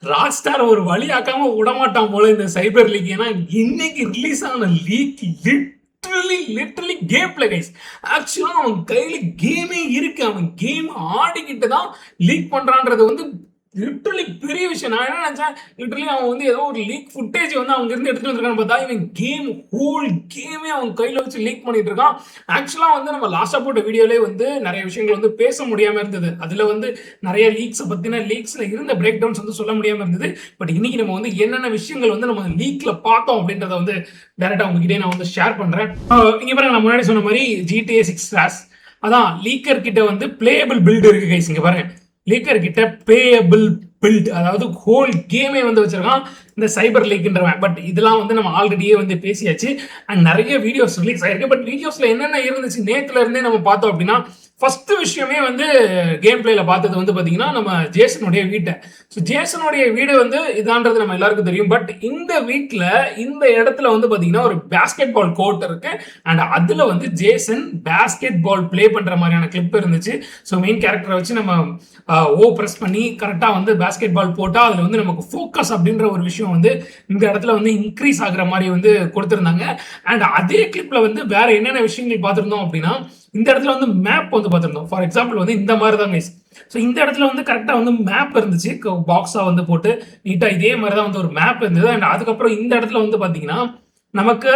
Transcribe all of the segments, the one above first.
Rock star ஒரு வழியாக்காம விடமாட்டான் போல இந்த சைபர் லீக். ஏன்னா இன்னைக்கு ரிலீஸ் ஆன league literally game play guys. ஆக்சுவலா அவன் கையில கேமே இருக்கு, அவன் கேம் ஆடிக்கிட்டு தான் லீக் பண்றான்றது வந்து லிட்டரலி பெரிய விஷயம். நான் என்ன நினைச்சேன், லிட்டரலி அவன் வந்து ஏதோ ஒரு லீக் ஃபுட்டேஜ் வந்து அவங்க இருந்து எடுத்துட்டு வந்திருக்கான்னு பார்த்தா இவன் கேம் ஹோல் கேமே அவன் கையில வச்சு லீக் பண்ணிட்டு இருக்கான். ஆக்சுவலா வந்து நம்ம லாஸ்டா போட்ட வீடியோலே வந்து நிறைய விஷயங்கள் வந்து பேச முடியாம இருந்தது. அதுல வந்து நிறைய லீக்ஸ் பத்தின லீக்ஸ்ல இருந்த பிரேக் டவுன்ஸ் வந்து சொல்ல முடியாம இருந்தது. பட் இன்னைக்கு நம்ம வந்து என்னென்ன விஷயங்கள் வந்து நம்ம லீக்ல பார்த்தோம் அப்படின்றத வந்து டைரக்டா உங்ககிட்ட நான் வந்து ஷேர் பண்றேன். இங்க பாருங்க, நான் முன்னாடி சொன்ன மாதிரி GTA 6 கிளாஸ் அதான் லீக்கர் கிட்ட வந்து பிளேயபிள் பில்ட் இருக்கு கைஸ். இங்க பாருங்க, லீக்கர் கிட்ட பேயபிள் பில்ட், அதாவது ஹோல் கேமே வந்து வச்சிருக்கான் இந்த சைபர் லீக்ன்றவன். பட் இதெல்லாம் வந்து நம்ம ஆல்ரெடியே வந்து பேசியாச்சு அண்ட் நிறைய வீடியோஸ் ரிலீஸ் ஆயிருக்கு. பட் வீடியோஸ்ல என்னென்ன இருந்துச்சு நேத்துல இருந்தே நம்ம பார்த்தோம் அப்படின்னா, ஃபர்ஸ்ட் விஷயமே வந்து கேம் பிளேல பார்த்தது வந்து பாத்தீங்கன்னா நம்ம ஜேசனுடைய வீட்டை. ஸோ ஜேசனுடைய வீடு வந்து இதான்றது நம்ம எல்லாருக்கும் தெரியும். பட் இந்த வீட்டில் இந்த இடத்துல வந்து பாத்தீங்கன்னா ஒரு பேஸ்கெட் பால் கோர்ட் இருக்கு அண்ட் அதுல வந்து ஜேசன் பேஸ்கெட் பால் பிளே பண்ற மாதிரியான கிளிப் இருந்துச்சு. ஸோ மெயின் கேரக்டரை வச்சு நம்ம ஓ பிரஸ் பண்ணி கரெக்டாக வந்து பேஸ்கெட் பால் போட்டால் அதில் வந்து நமக்கு ஃபோக்கஸ் அப்படின்ற ஒரு விஷயம் வந்து இந்த இடத்துல வந்து இன்க்ரீஸ் ஆகுற மாதிரி வந்து கொடுத்துருந்தாங்க. அண்ட் அதே கிளிப்ல வந்து வேற என்னென்ன விஷயங்கள் பார்த்துருந்தோம் அப்படின்னா, இந்த இடத்துல வந்து மேப் வந்து பார்த்துருந்தோம். ஃபார் எக்ஸாம்பிள் வந்து இந்த மாதிரி தான் கைஸ். ஸோ இந்த இடத்துல வந்து கரெக்டாக வந்து மேப் இருந்துச்சு, பாக்ஸாக வந்து போட்டு நீட்டாக இதே மாதிரி தான் வந்து ஒரு மேப் இருந்தது. அண்ட் அதுக்கப்புறம் இந்த இடத்துல வந்து பார்த்தீங்கன்னா நமக்கு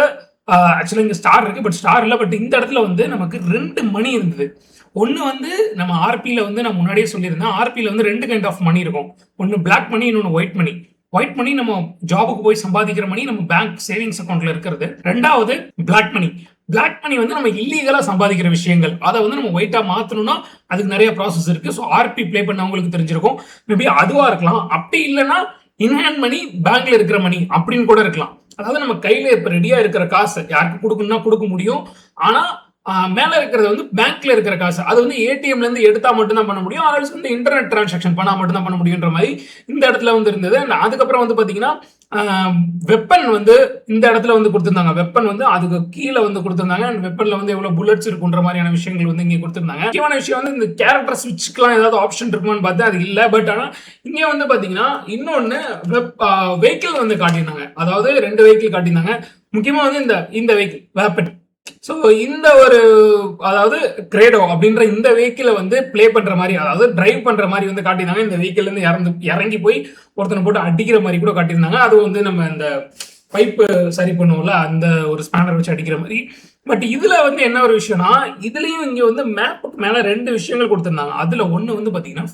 ஆக்சுவலாக இங்கே ஸ்டார் இருக்கு, பட் ஸ்டார் இல்லை. பட் இந்த இடத்துல வந்து நமக்கு 2 மணி இருந்தது. ஒன்று வந்து நம்ம ஆர்பியில் வந்து நான் முன்னாடியே சொல்லியிருந்தேன், ஆர்பியில் வந்து 2 கைண்ட் ஆஃப் மணி இருக்கும். ஒன்று பிளாக் மணி, இன்னொன்று ஒயிட் மணி. ஒயிட் மணி நம்ம ஜாபுக்கு போய் சம்பாதிக்கிற மணி, நம்ம பேங்க் சேவிங்ஸ் அக்கௌண்ட்ல இருக்கிறது. ரெண்டாவது பிளாக் மணி. பிளாக் மணி வந்து நம்ம இல்லீகலா சம்பாதிக்கிற விஷயங்கள், அதை வந்து நம்ம ஒயிட்டா மாத்தணும்னா அதுக்கு நிறைய ப்ராசஸ் இருக்கு. ஸோ ஆர்பி பிளே பண்ணவங்களுக்கு தெரிஞ்சிருக்கும். மேபி அதுவா இருக்கலாம், அப்படி இல்லைன்னா இன்ஹேண்ட் மணி, பேங்க்ல இருக்கிற மணி அப்படின்னு கூட இருக்கலாம். அதாவது நம்ம கையில இப்ப ரெடியா இருக்கிற காசு யாருக்கு கொடுக்கணும்னா கொடுக்க முடியும். ஆனா மேல இருக்கிறது வந்து பேங்க்ல இருக்கிற காசு, அது வந்து ஏடிஎம்ல இருந்து எடுத்தா மட்டும் தான் பண்ண முடியும். ஆல்சோ வந்து இன்டர்நெட் டிரான்சாக்ஷன் பண்ணா மட்டும் தான் பண்ண முடியுன்ற மாதிரி இந்த இடத்துல வந்து இருந்தது. அதுக்கப்புறம் வந்து பாத்தீங்கன்னா வெப்பன் வந்து இந்த இடத்துல வந்து கொடுத்திருந்தாங்க. வெப்பன் வந்து அதுக்கு கீழே வந்து கொடுத்திருந்தாங்க. அண்ட் வெப்பன்ல வந்து எவ்வளவு புல்லட்ஸ் இருக்குன்ற மாதிரியான விஷயங்கள் வந்து இங்கே கொடுத்திருந்தாங்க. முக்கியமான விஷயம் வந்து இந்த கேரக்டர் ஸ்விட்ச்க்குலாம் ஏதாவது ஆப்ஷன் இருக்குமான்னு பார்த்தா அது இல்லை. பட் ஆனா இங்க வந்து பாத்தீங்கன்னா இன்னொன்னு வெஹிக்கிள் வந்து காட்டியிருந்தாங்க. அதாவது 2 வெஹிக்கிள் காட்டியிருந்தாங்க. முக்கியமா வந்து இந்த வெஹிக்கிள் வெப்பன். ஸோ இந்த ஒரு அதாவது கிரேடோ அப்படின்ற இந்த வெஹிக்கிளை வந்து பிளே பண்ற மாதிரி, அதாவது டிரைவ் பண்ற மாதிரி வந்து காட்டியிருந்தாங்க. இந்த வெஹிக்கிள் இருந்து இறங்கி போய் ஒருத்தனை போட்டு அடிக்கிற மாதிரி கூட காட்டியிருந்தாங்க. அது வந்து நம்ம இந்த பைப்பு சரி பண்ணுவோம்ல, அந்த ஒரு ஸ்பேனர் வச்சு அடிக்கிற மாதிரி. பட் இதுல வந்து என்ன ஒரு விஷயம்னா, இதுலயும் இங்க வந்து மேப்புக்கு மேல 2 விஷயங்கள் கொடுத்திருந்தாங்க. அதுல ஒண்ணு வந்து பாத்தீங்கன்னா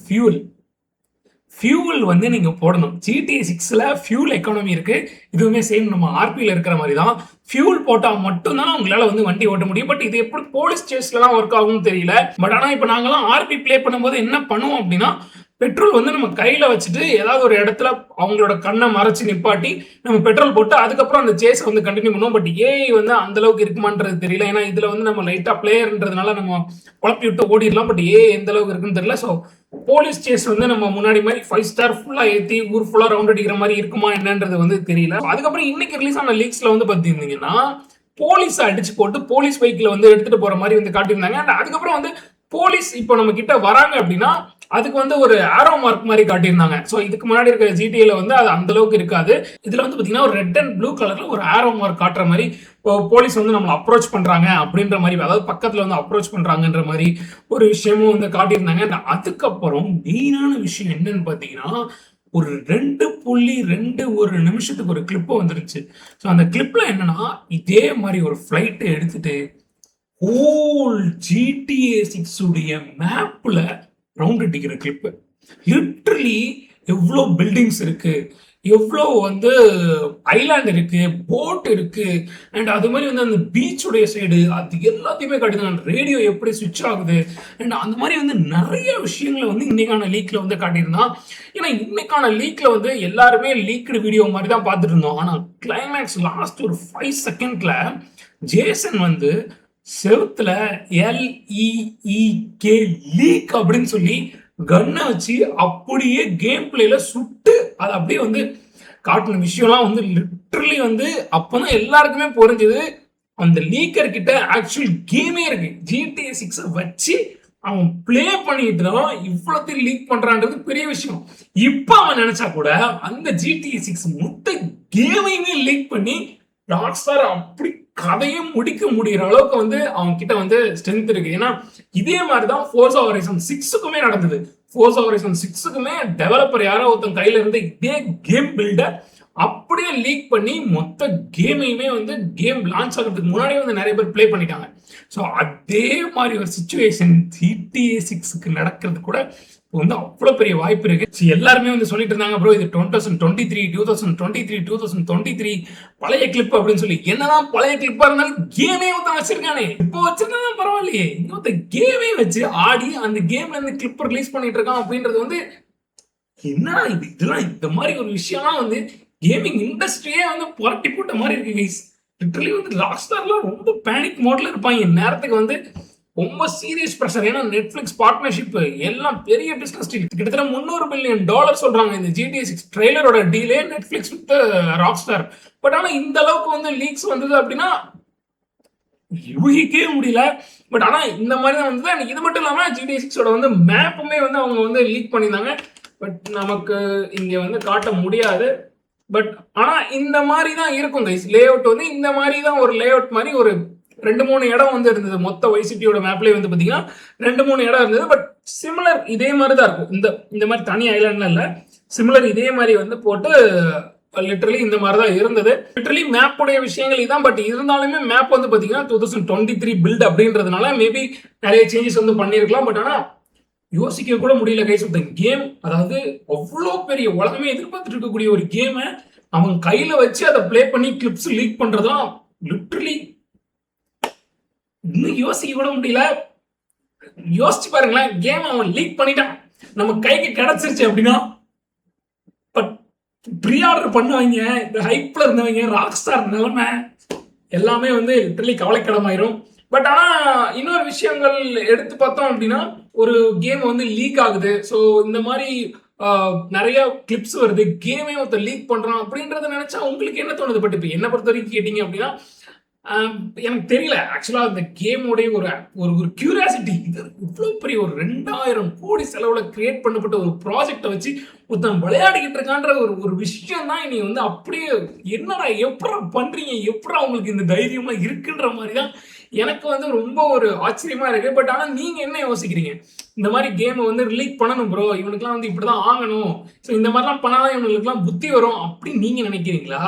ஃபியூவல் வந்து நீங்க போடணும். GTA 6ல ஃபியூல் எக்கானமி இருக்கு. இதுவுமே சேம் நம்ம ஆர்பியில் இருக்கிற மாதிரி தான். ஃபியூல் போட்டா மட்டும்தான் உங்களால வந்து வண்டி ஓட்ட முடியும். பட் இது எப்படி போலீஸ் சேஸ்லாம் ஒர்க் ஆகும்னு தெரியல. பட் ஆனா இப்போ நாங்களாம் ஆர்பி பிளே பண்ணும்போது என்ன பண்ணுவோம் அப்படின்னா, பெட்ரோல் வந்து நம்ம கையில வச்சுட்டு ஏதாவது ஒரு இடத்துல அவங்களோட கண்ணை மறைச்சு நிப்பாட்டி நம்ம பெட்ரோல் போட்டு அதுக்கப்புறம் அந்த சேஸை வந்து கண்டினியூ பண்ணுவோம். பட் ஏஐ வந்து அந்த அளவுக்கு இருக்குமான்றது தெரியல. ஏன்னா இதுல வந்து நம்ம லைட்டா பிளேயர்ன்றதுனால நம்ம குழப்பி விட்டு ஓடிடலாம். பட் ஏஐ எந்த அளவுக்கு இருக்குன்னு தெரியல. ஸோ போலீஸ் சேஸ் வந்து நம்ம முன்னாடி மாதிரி 5 ஸ்டார் ஃபுல்லா ஏத்தி ஊர் ஃபுல்லா ரவுண்ட் அடிக்கிற மாதிரி இருக்குமா என்னன்றது வந்து தெரியல. அதுக்கப்புறம் இன்னைக்கு ரிலீஸ் ஆன லீக்ஸ்ல வந்து பாத்தீங்கன்னா போலீஸ் அடிச்சு போட்டு போலீஸ் வெஹிக்கிள் வந்து எடுத்துட்டு போற மாதிரி வந்து காட்டியிருந்தாங்க. அதுக்கப்புறம் வந்து போலீஸ் இப்போ நம்ம கிட்ட வராங்க அப்படின்னா அதுக்கு வந்து ஒரு ஆரோ மார்க் மாதிரி காட்டியிருந்தாங்க. ஸோ இதுக்கு முன்னாடி இருக்கிற ஜிடிஏல வந்து அது அந்த அளவுக்கு இருக்காது. இதுல வந்து பாத்தீங்கன்னா ஒரு ரெட் அண்ட் ப்ளூ கலர்ல ஒரு ஆரோ மார்க் காட்டுற மாதிரி போலீஸ் வந்து நம்மளை அப்ரோச் பண்றாங்க அப்படின்ற மாதிரி, அதாவது பக்கத்துல வந்து அப்ரோச் பண்றாங்கன்ற மாதிரி ஒரு விஷயமும் வந்து காட்டியிருந்தாங்க. அதுக்கப்புறம் மெயினான விஷயம் என்னன்னு பாத்தீங்கன்னா, ஒரு 2.2 நிமிஷத்துக்கு ஒரு கிளிப் வந்துருச்சு. ஸோ அந்த கிளிப்ல என்னன்னா, இதே மாதிரி ஒரு ஃபிளைட் எடுத்துட்டு ஹோல் GTA 6 உடைய மேப்ல ரவுண்ட் அடிக்கிற கிளிப். லிட்டரலி எவ்வளோ பில்டிங்ஸ் இருக்கு, எவ்வளோ வந்து ஐலாண்ட் இருக்கு, போட் இருக்கு, அண்ட் அது மாதிரி வந்து அந்த பீச்சுடைய சைடு அது எல்லாத்தையுமே காட்டியிருந்தாங்க. ரேடியோ எப்படி சுவிட்ச் ஆகுது அண்ட் அந்த மாதிரி வந்து நிறைய விஷயங்களை வந்து இன்னைக்கான லீக்ல வந்து காட்டியிருந்தான். ஏன்னா இன்னைக்கான லீக்ல வந்து எல்லாருமே லீக்டு வீடியோ மாதிரி தான் பார்த்துட்டு இருந்தோம். ஆனால் கிளைமேக்ஸ் லாஸ்ட் ஒரு 5 செகண்ட்ல ஜேசன் வந்து செவுத்துல LEEK லீக் அப்படின்னு சொல்லி கன்னை வச்சு அப்படியே கேம் பிளேல சுட்டு அதை அப்படியே வந்து காட்டின விஷயம்லாம் வந்து லிட்டரலி வந்து அப்பதான் எல்லாருக்குமே புரிஞ்சது அந்த லீக்கர் கிட்ட ஆக்சுவல் கேமே இருக்கு. GTA 6 வச்சு அவன் பிளே பண்ணிட்டு தான் இவ்வளோத்தையும் லீக் பண்றான்றது பெரிய விஷயம். இப்ப அவன் நினைச்சா கூட அந்த GTA 6 மொத்த கேமையுமே லீக் பண்ணி ராக்ஸ்டார் அப்படி கதையும் முடிக்க முடிகிற அளவுக்கு வந்து அவங்க கிட்ட வந்து ஸ்ட்ரென்த் இருக்கு. ஏன்னா இதே மாதிரி தான் Forza Horizon 6க்குமே நடந்தது. Forza Horizon 6க்குமே டெவலப்பர் யாரோ ஒருத்தன் கையில இருந்து இதே கேம் பில்டர் அப்படியே லீக் பண்ணி மொத்த கேமையுமே வந்து கேம் லான்ச் ஆகிறதுக்கு முன்னாடியே வந்து நிறைய பேர் ப்ளே பண்ணிட்டாங்க. ஸோ அதே மாதிரி ஒரு சுச்சுவேஷன் GTA 6க்கு நடக்கிறது கூட வந்து அவ்வளோ பெரிய வாய்ப்பு இருக்கு. எல்லாருமே வந்து சொல்லிட்டு இருந்தாங்க ப்ரோ இது 2023 பழைய கிளிப் அப்படின்னு சொல்லி. என்னதான் பழைய கிளிப்பா இருந்தாலும் கேமே வந்து வச்சிருக்கானே, இப்போ வச்சிருந்தா பரவாயில்லையே, இன்னொருத்த கேமே வச்சு ஆடி அந்த கேம்ல இருந்து கிளிப் ரிலீஸ் பண்ணிட்டு இருக்கான் அப்படின்றது வந்து என்னடா இது. இதெல்லாம் இந்த மாதிரி ஒரு விஷயம்லாம் வந்து கேமிங் இண்டஸ்ட்ரியே வந்து புரட்டி போட்ட மாதிரி இருக்கு கைஸ். லிட்டரலி வந்து ராக்ஸ்டார்லாம் ரொம்ப பேனிக் மோட்ல இருப்பாங்க நேரத்துக்கு வந்து ரொம்ப சீரியஸ் ப்ரெஷர். ஏன்னா நெட்ஃபிளிக்ஸ் பார்ட்னர்ஷிப் எல்லாம் பெரிய பிசினஸ் டீல். கிட்டத்தட்ட $300 மில்லியன் சொல்றாங்க இந்த GTA 6 ட்ரெய்லரோட delay Netflix with Rockstar. But ஆனா இந்த அளவுக்கு வந்து லீக்ஸ் வந்தது அப்படின்னா யூகிக்கவே முடியல. பட் ஆனா இந்த மாதிரி தான் வந்தது. இது மட்டும் இல்லாம GTA 6ஓட வந்து மேப்புமே வந்து அவங்க வந்து லீக் பண்ணியிருந்தாங்க. பட் நமக்கு இங்க வந்து காட்ட முடியாது. பட் ஆனா இந்த மாதிரி தான் இருக்கும் கைஸ். லே அவுட் வந்து இந்த மாதிரி தான் ஒரு லே அவுட் மாதிரி ஒரு 2-3 இடம் வந்து இருந்தது. மொத்த வைசிட்டியோட மேப்லேயே வந்து பார்த்தீங்கன்னா 2-3 இடம் இருந்தது. பட் சிமிலர் இதே மாதிரி தான் இருக்கும். இந்த மாதிரி தனி ஐலாண்ட்ல இல்லை, சிமிலர் இதே மாதிரி வந்து போட்டு லிட்டரலி இந்த மாதிரி தான் இருந்தது. லிட்டரலி மேப்போடைய விஷயங்கள் இதான். பட் இருந்தாலுமே மேப் வந்து பார்த்தீங்கன்னா 2023 பில்ட் அப்படின்றதுனால மேபி நிறைய சேஞ்சஸ் வந்து பண்ணியிருக்கலாம். பட் ஆனால் யோசிக்க கூட முடியல கைஸ். இந்த கேம் அதாவது அவ்வளோ பெரிய உலகமே எதிர்பார்த்துட்டு இருக்கக்கூடிய ஒரு கேமை அவன் கையில வச்சு அதை பிளே பண்ணி கிளிப்ஸ் லீக் பண்றதும் லிட்டரலி இன்னும் யோசிக்க கூட முடியல. யோசிச்சு பாருங்களேன், கேம் அவன் லீக் பண்ணிட்டான், நம்ம கைக்கு கிடைச்சிருச்சு அப்படின்னா பட் ப்ரீ ஆர்டர் பண்ணுவாங்க இந்த ஹைப்ல இருந்தவங்க ராக்ஸ்டார் நிலைமை எல்லாமே வந்து லிட்டரலி கவலைக்கிடமாயிரும். பட் ஆனா இன்னொரு விஷயங்கள் எடுத்து பார்த்தோம் அப்படின்னா ஒரு கேம் வந்து லீக் ஆகுது. ஸோ இந்த மாதிரி நிறைய கிளிப்ஸ் வருது, கேமே ஒருத்தர் லீக் பண்றான் அப்படின்றத நினைச்சா உங்களுக்கு என்ன தோணுது? பட் இப்போ என்ன பொறுத்த வரைக்கும் கேட்டீங்க அப்படின்னா எனக்கு தெரியல. ஆக்சுவலா இந்த கேமோடைய ஒரு ஒரு கியூரியாசிட்டி, இது இவ்வளோ பெரிய ஒரு 2000 கோடி செலவுல கிரியேட் பண்ணப்பட்ட ஒரு ப்ராஜெக்டை வச்சு ஒருத்தன் விளையாடிக்கிட்டு இருக்கான்ற ஒரு விஷயம் தான் இனி வந்து அப்படியே என்னடா எப்படா பண்றீங்க, எப்படா உங்களுக்கு இந்த தைரியமா இருக்குன்ற மாதிரி தான் எனக்கு வந்து ரொம்ப ஒரு ஆச்சரியமா இருக்கு. பட் ஆனால் நீங்க என்ன யோசிக்கிறீங்க? இந்த மாதிரி கேமை வந்து ரிலீக் பண்ணணும் ப்ரோ, இவனுக்குலாம் வந்து இப்படிதான் ஆகணும், ஸோ இந்த மாதிரிலாம் பண்ணாதான் இவனுக்குலாம் புத்தி வரும் அப்படின்னு நீங்க நினைக்கிறீங்களா?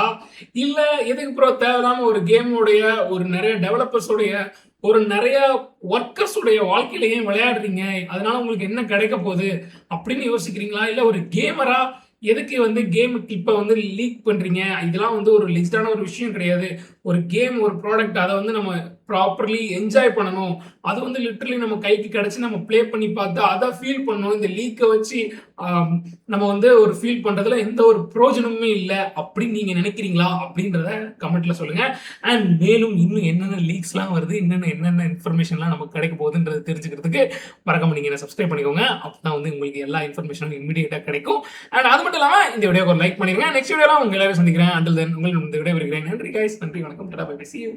இல்ல எதுக்கு ப்ரோ தேவையில்லாம ஒரு கேமோடைய ஒரு நிறைய டெவலப்பர்ஸோடைய ஒரு நிறைய ஒர்க்கர்ஸுடைய வாழ்க்கையிலேயே விளையாடுறீங்க, அதனால உங்களுக்கு என்ன கிடைக்க போகுது அப்படின்னு யோசிக்கிறீங்களா? இல்ல ஒரு கேமரா எதுக்கு வந்து கேம் கிளிப்பை வந்து லீக் பண்றீங்க? இதெல்லாம் வந்து ஒரு லிஸ்டான ஒரு விஷயம் கிடையாது. ஒரு கேம் ஒரு ப்ராடக்ட், அதை வந்து நம்ம ப்ராப்பர்லி என்ஜாய் பண்ணணும். அது வந்து லிட்டரலி நம்ம கைக்கு கிடைச்சி நம்ம ப்ளே பண்ணி பார்த்து அதை ஃபீல் பண்ணணும். இந்த லீக்கை வச்சு நம்ம வந்து ஒரு ஃபீல் பண்றதுல எந்த ஒரு பிரயோஜனமுமே இல்லை அப்படின்னு நீங்க நினைக்கிறீங்களா அப்படின்றத கமெண்ட்ல சொல்லுங்க. அண்ட் மேலும் இன்னும் என்னென்ன லீக்ஸ்லாம் வருது, என்னென்ன இன்ஃபர்மேஷன்லாம் நமக்கு கிடைக்க போகுதுன்றது தெரிஞ்சுக்கிறதுக்கு மறக்காம நீங்க என்ன சப்ஸ்கிரைப் பண்ணிக்கோங்க. அப்பதான் வந்து உங்களுக்கு எல்லா இன்ஃபர்மேஷனும் இமீடியட்டா கிடைக்கும். அண்ட் அது மட்டும் இல்லாம இந்த வீடியோக்கு ஒரு லைக் பண்ணிருங்க. நெக்ஸ்ட் வீடியோலாம் உங்க எல்லாரும் சந்திக்கிறேன். அண்டில் தென் உங்கள் இந்த வீடியோ இருக்கிறேன். நன்றி கைஸ், நன்றி, வணக்கம், டாடா, பை பை, see you.